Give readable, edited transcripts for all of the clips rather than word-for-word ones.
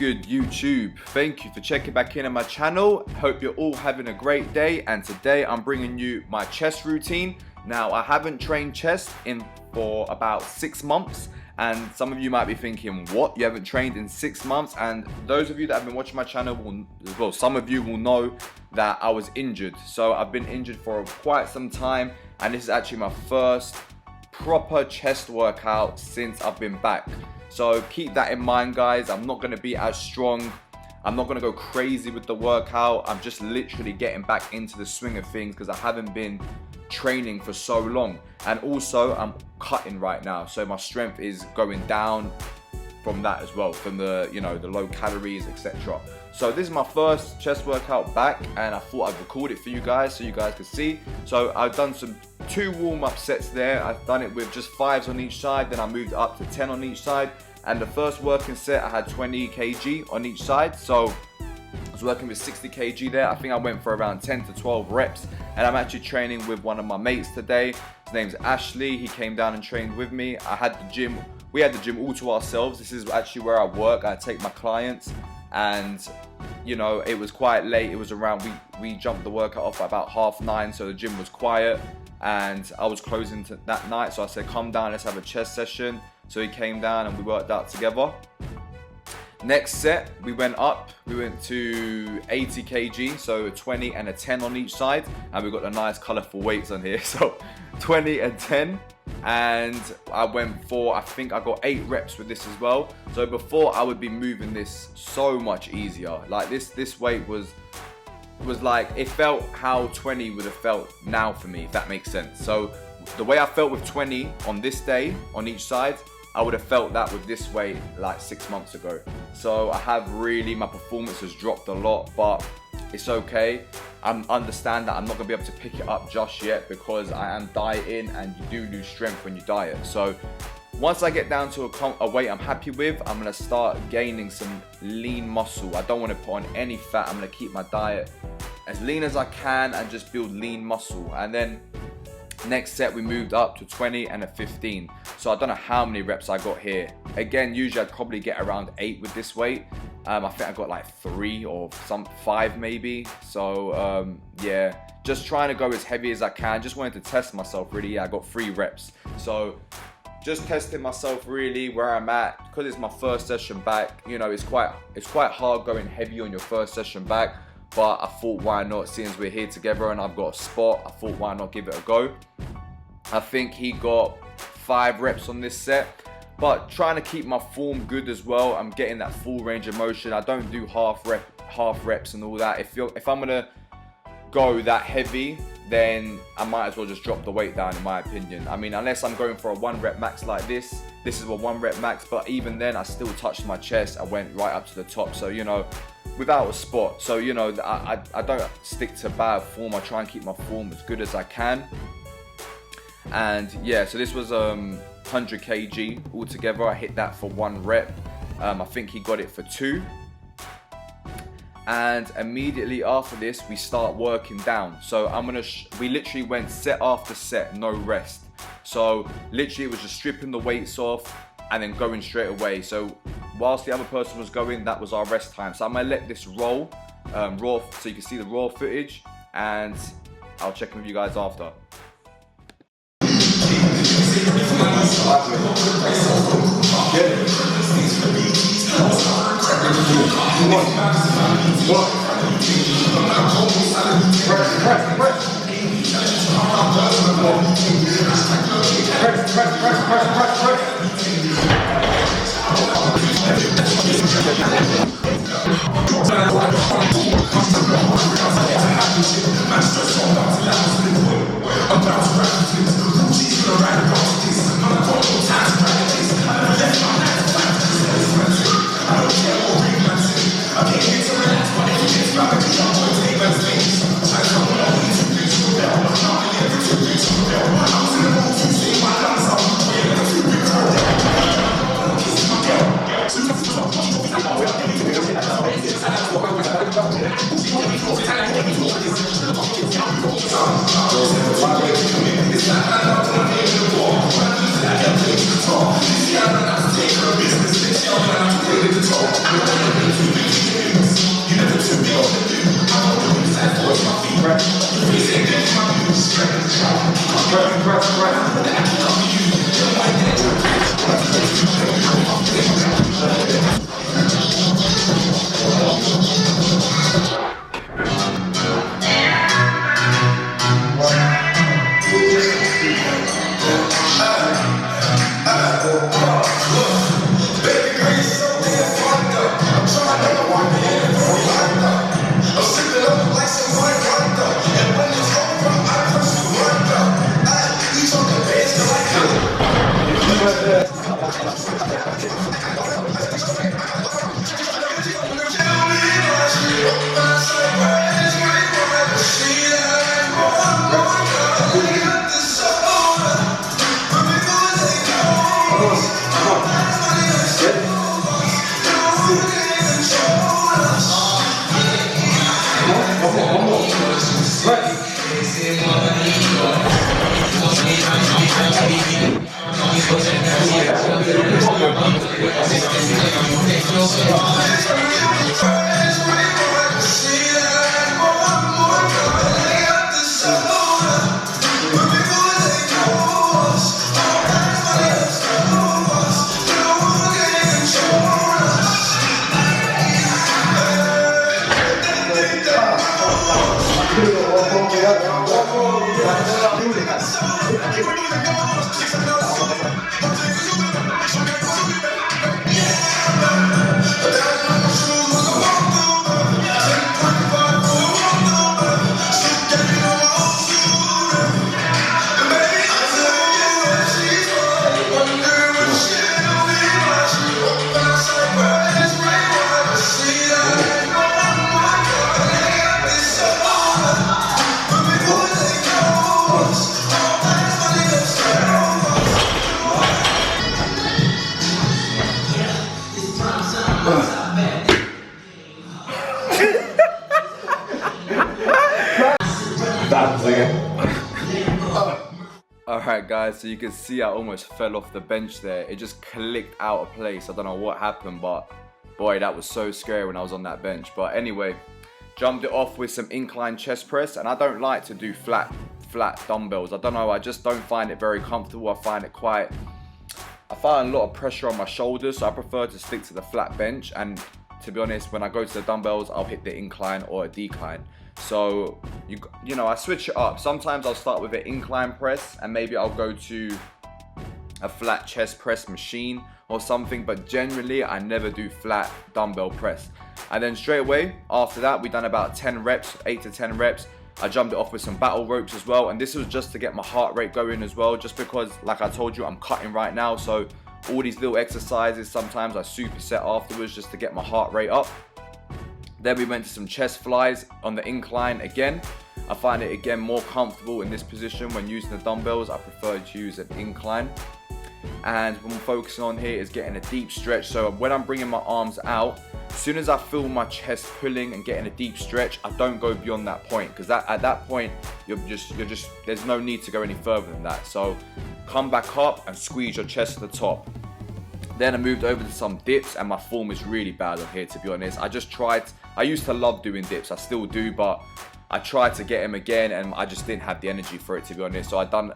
good YouTube? Thank you for checking back in on my channel. Hope you're all having a great day, and today I'm bringing you my chest routine. Now, I haven't trained chest for about 6 months, and some of you might be thinking, what? You haven't trained in 6 months? And those of you that have been watching my channel some of you will know that I was injured. So I've been injured for quite some time, and this is actually my first proper chest workout since I've been back. So keep that in mind, guys. I'm not going to be as strong. I'm not going to go crazy with the workout. I'm just literally getting back into the swing of things because I haven't been training for so long. And also I'm cutting right now, so my strength is going down from that as well, from the the low calories, etc. So this is my first chest workout back, and I thought I'd record it for you guys so you guys could see. So I've done 2 warm-up sets there. I've done it with just 5s on each side, then I moved up to 10 on each side, and the first working set I had 20 kg on each side. So I was working with 60 kg there. I think I went for around 10 to 12 reps, and I'm actually training with one of my mates today. His name's Ashley. He came down and trained with me. We had the gym all to ourselves. This is actually where I work. I take my clients, and it was quite late. It was around, we jumped the workout off at about 9:30, so the gym was quiet, and I was closing that night. So I said, come down, let's have a chest session. So he came down and we worked out together. Next set, we went to 80 kg, so a 20 and a 10 on each side, and we've got the nice colorful weights on here. So 20 and 10, and I went for, I think I got 8 reps with this as well. So before, I would be moving this so much easier. Like this weight was like, it felt how 20 would have felt now for me, if that makes sense. So the way I felt with 20 on this day on each side, I would have felt that with this weight like 6 months ago. So my performance has dropped a lot, but it's okay. I understand that I'm not gonna be able to pick it up just yet because I am dieting, and you do lose strength when you diet. So once I get down to a weight I'm happy with, I'm gonna start gaining some lean muscle. I don't wanna put on any fat. I'm gonna keep my diet as lean as I can and just build lean muscle. And then next set, we moved up to 20 and a 15. So I don't know how many reps I got here. Again, usually I'd probably get around 8 with this weight. I think I got like 3 or 5 maybe. So yeah, just trying to go as heavy as I can. Just wanted to test myself really. I got 3 reps. So just testing myself really where I'm at, because it's my first session back. It's quite hard going heavy on your first session back. But I thought, why not? Seeing as we're here together and I've got a spot, I thought, why not give it a go? I think he got 5 reps on this set, but trying to keep my form good as well. I'm getting that full range of motion. I don't do half reps and all that. If I'm gonna go that heavy, then I might as well just drop the weight down, in my opinion. I mean, unless I'm going for a 1 rep max like this. This is a 1 rep max, but even then I still touched my chest. I went right up to the top. So without a spot. So I don't stick to bad form. I try and keep my form as good as I can. And yeah, so this was 100 kg altogether. I hit that for 1 rep. I think he got it for 2. And immediately after this, we start working down. So we literally went set after set, no rest. So literally it was just stripping the weights off and then going straight away. So whilst the other person was going, that was our rest time. So I'm gonna let this roll raw, so you can see the raw footage, and I'll check in with you guys after. Alright guys, so you can see I almost fell off the bench there. It just clicked out of place. I don't know what happened, but boy, that was so scary when I was on that bench. But anyway, jumped it off with some incline chest press, and I don't like to do flat dumbbells. I don't know, I just don't find it very comfortable. I find a lot of pressure on my shoulders, so I prefer to stick to the flat bench. And to be honest, when I go to the dumbbells, I'll hit the incline or a decline. So you know, I switch it up. Sometimes I'll start with an incline press and maybe I'll go to a flat chest press machine or something, but generally I never do flat dumbbell press. And then straight away after that, we done about 10 reps, 8 to 10 reps. I jumped it off with some battle ropes as well, and this was just to get my heart rate going as well, just because, like I told you, I'm cutting right now, so all these little exercises sometimes I superset afterwards just to get my heart rate up. Then we went to some chest flies on the incline again. I find it again more comfortable in this position when using the dumbbells. I prefer to use an incline. And what I'm focusing on here is getting a deep stretch. So when I'm bringing my arms out, as soon as I feel my chest pulling and getting a deep stretch, I don't go beyond that point, because at that point you're just there's no need to go any further than that. So come back up and squeeze your chest to the top. Then I moved over to some dips, and my form is really bad on here, to be honest. I used to love doing dips, I still do, but I tried to get them again and I just didn't have the energy for it, to be honest. So I done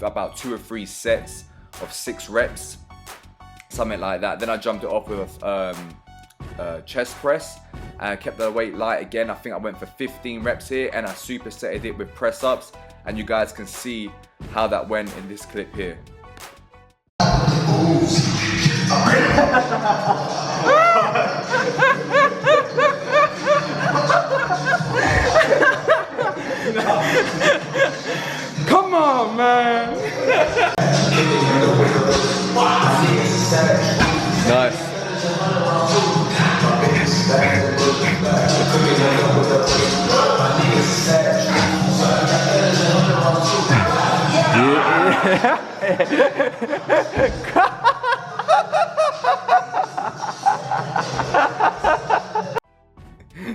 about 2 or 3 sets of 6 reps, something like that. Then I jumped it off with a chest press and kept the weight light again. I think I went for 15 reps here, and I supersetted it with press ups, and you guys can see how that went in this clip here. Come on, man. Nice.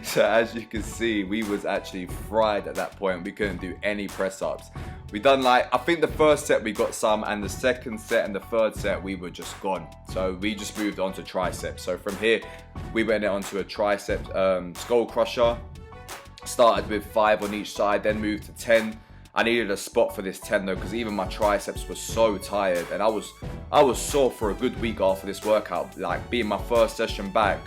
So as you can see, we was actually fried at that point. We couldn't do any press ups. We done like, I think the first set we got some, and the second set and the third set we were just gone. So we just moved on to triceps. So from here we went on to a tricep skull crusher. Started with 5 on each side, then moved to 10. I needed a spot for this 10 though, because even my triceps were so tired, and I was sore for a good week after this workout. Like, being my first session back,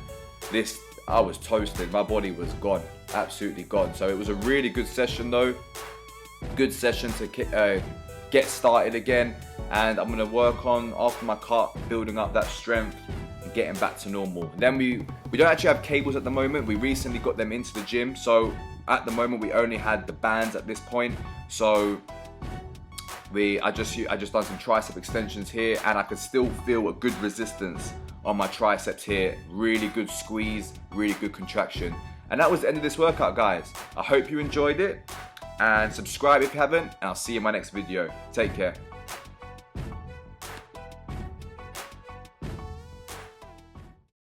I was toasted. My body was gone, absolutely gone. So it was a really good session though. Good session to get started again, and I'm gonna work on, after my cut, building up that strength and getting back to normal. Then we don't actually have cables at the moment. We recently got them into the gym, so at the moment we only had the bands at this point. So I just done some tricep extensions here, and I could still feel a good resistance on my triceps here. Really good squeeze, really good contraction. And that was the end of this workout, guys. I hope you enjoyed it, and subscribe if you haven't, and I'll see you in my next video. Take care.